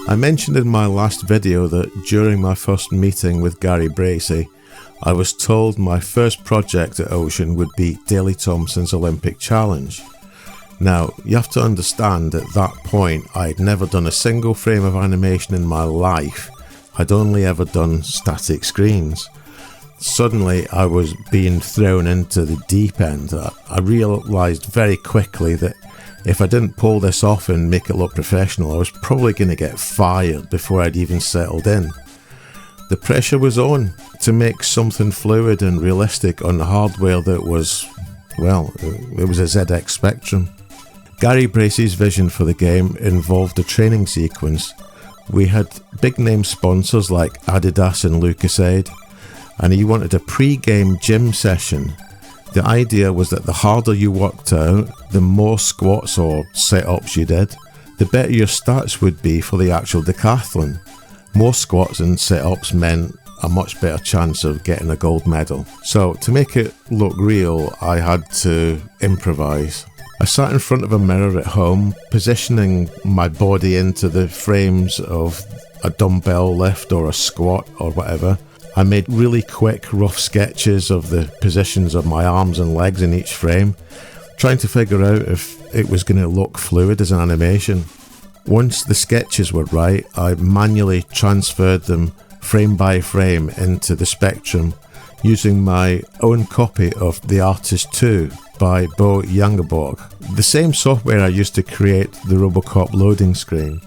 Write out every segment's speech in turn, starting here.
I mentioned in my last video that during my first meeting with Gary Bracey, I was told my first project at Ocean would be Daley Thompson's Olympic Challenge. Now, you have to understand at that point I'd never done a single frame of animation in my life. I'd only ever done static screens. Suddenly I was being thrown into the deep end. I realised very quickly that if I didn't pull this off and make it look professional, I was probably going to get fired before I'd even settled in. The pressure was on to make something fluid and realistic on the hardware that was, well, it was a ZX Spectrum. Gary Bracey's vision for the game involved a training sequence. We had big name sponsors like Adidas and Lucasade, and he wanted a pre-game gym session. The idea was that the harder you worked out, the more squats or sit-ups you did, the better your stats would be for the actual decathlon. More squats and sit-ups meant a much better chance of getting a gold medal. So to make it look real, I had to improvise. I sat in front of a mirror at home, positioning my body into the frames of a dumbbell lift or a squat or whatever. I made really quick, rough sketches of the positions of my arms and legs in each frame, trying to figure out if it was going to look fluid as an animation. Once the sketches were right, I manually transferred them frame by frame into the Spectrum using my own copy of The Artist 2 by Bo Jangeborg, the same software I used to create the Robocop loading screen.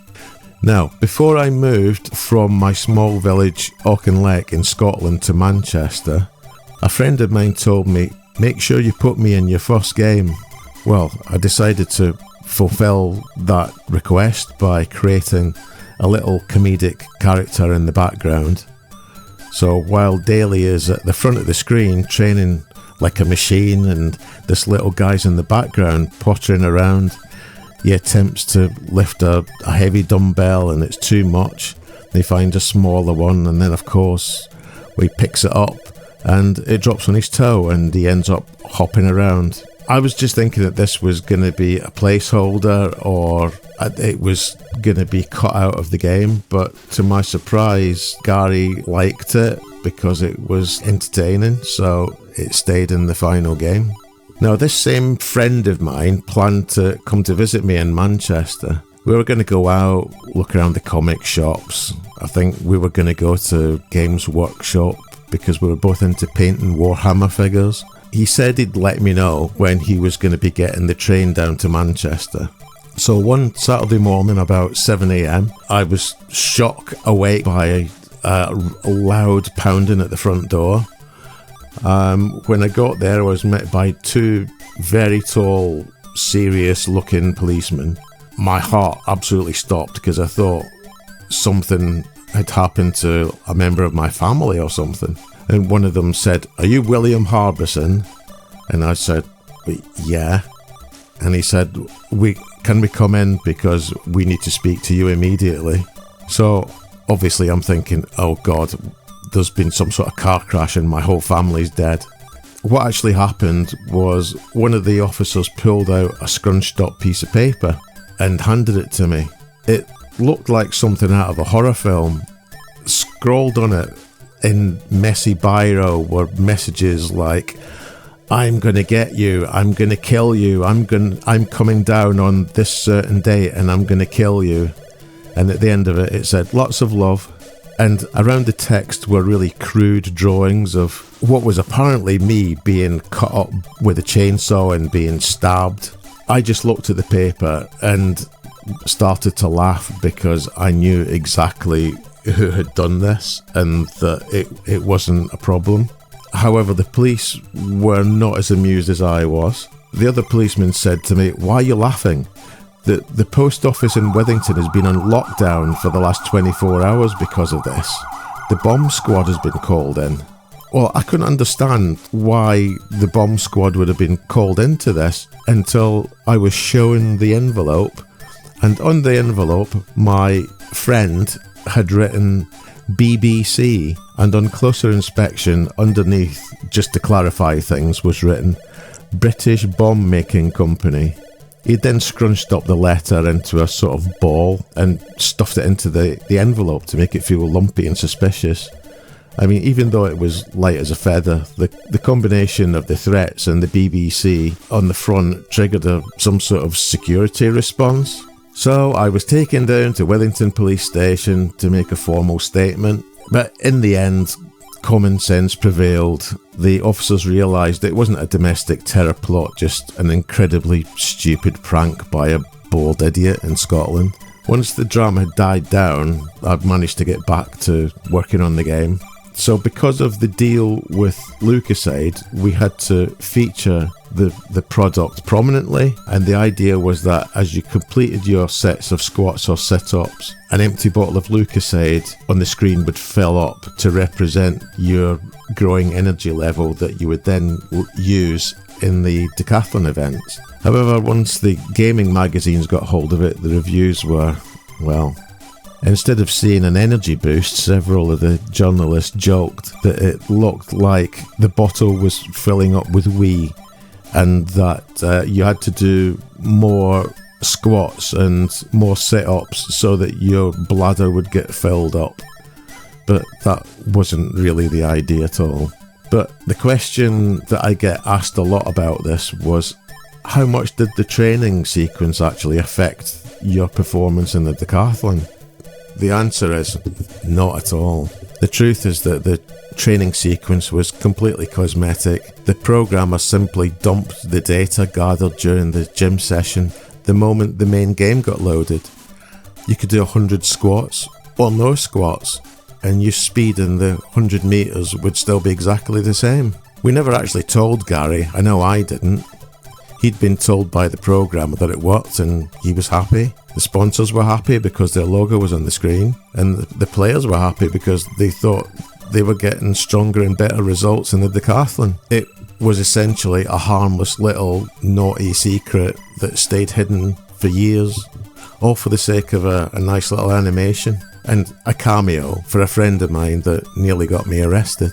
Now, before I moved from my small village Auchinleck in Scotland to Manchester, a friend of mine told me, make sure you put me in your first game. Well, I decided to fulfill that request by creating a little comedic character in the background. So while Daley is at the front of the screen training like a machine and this little guy's in the background pottering around, he attempts to lift a heavy dumbbell and it's too much. He finds a smaller one and then of course he picks it up and it drops on his toe and he ends up hopping around. I was just thinking that this was going to be a placeholder or it was going to be cut out of the game, but to my surprise Gary liked it because it was entertaining, so it stayed in the final game. Now, this same friend of mine planned to come to visit me in Manchester. We were going to go out, look around the comic shops. I think we were going to go to Games Workshop because we were both into painting Warhammer figures. He said he'd let me know when he was going to be getting the train down to Manchester. So one Saturday morning about 7 a.m, I was shock awake by a loud pounding at the front door. When I got there, I was met by two very tall, serious-looking policemen. My heart absolutely stopped because I thought something had happened to a member of my family or something. And one of them said, "Are you William Harbison?" And I said, "Yeah." And he said, "Can we come in because we need to speak to you immediately?" So obviously I'm thinking, oh God, there's been some sort of car crash and my whole family's dead. What actually happened was one of the officers pulled out a scrunched up piece of paper and handed it to me. It looked like something out of a horror film. Scrawled on it in messy biro were messages like, "I'm gonna get you, I'm gonna kill you, I'm coming down on this certain date and I'm gonna kill you." And at the end of it, it said, "Lots of love." And around the text were really crude drawings of what was apparently me being cut up with a chainsaw and being stabbed. I just looked at the paper and started to laugh because I knew exactly who had done this and that it wasn't a problem. However, the police were not as amused as I was. The other policeman said to me, "Why are you laughing? The post office in Withington has been on lockdown for the last 24 hours because of this. The bomb squad has been called in." Well, I couldn't understand why the bomb squad would have been called into this until I was shown the envelope. And on the envelope, my friend had written BBC, and on closer inspection, underneath, just to clarify things, was written British Bomb Making Company. He then scrunched up the letter into a sort of ball and stuffed it into the envelope to make it feel lumpy and suspicious. I mean, even though it was light as a feather, the combination of the threats and the BBC on the front triggered some sort of security response. So I was taken down to Wellington Police Station to make a formal statement. But in the end, common sense prevailed. The officers realised it wasn't a domestic terror plot, just an incredibly stupid prank by a bored idiot in Scotland. Once the drama had died down, I managed to get back to working on the game. So because of the deal with LucasAid, we had to feature the product prominently, and the idea was that as you completed your sets of squats or sit-ups, an empty bottle of LucasAid on the screen would fill up to represent your growing energy level that you would then use in the decathlon events. However, once the gaming magazines got hold of it, the reviews were, well, instead of seeing an energy boost, several of the journalists joked that it looked like the bottle was filling up with wee, and that you had to do more squats and more sit-ups so that your bladder would get filled up. But that wasn't really the idea at all. But the question that I get asked a lot about this was, how much did the training sequence actually affect your performance in the decathlon? The answer is not at all. The truth is that the training sequence was completely cosmetic. The programmer simply dumped the data gathered during the gym session the moment the main game got loaded. You could do 100 squats or no squats, and your speed in the 100 metres would still be exactly the same. We never actually told Gary. I know I didn't. He'd been told by the programmer that it worked and he was happy. The sponsors were happy because their logo was on the screen, and the players were happy because they thought they were getting stronger and better results in the decathlon. It was essentially a harmless little naughty secret that stayed hidden for years, all for the sake of a nice little animation and a cameo for a friend of mine that nearly got me arrested.